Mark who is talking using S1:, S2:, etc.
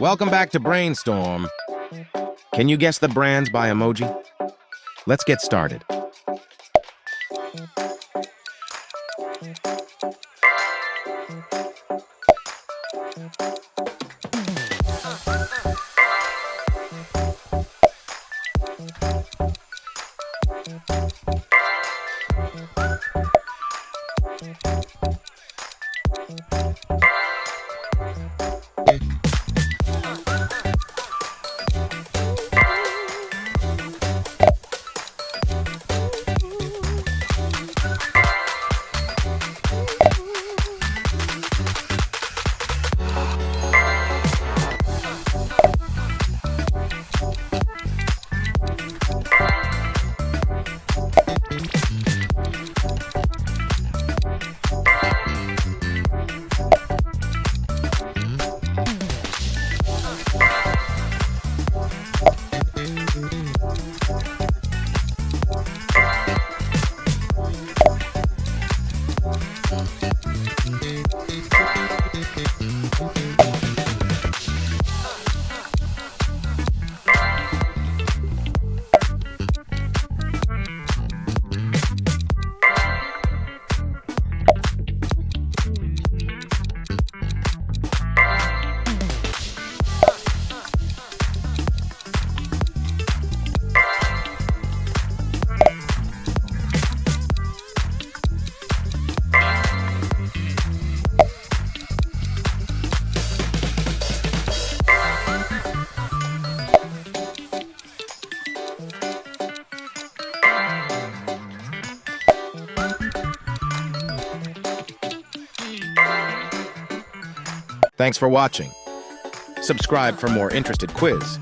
S1: Welcome back to Brainstorm. Can you guess the brands by emoji? Let's get started. Thanks for watching. Subscribe for more interested quiz.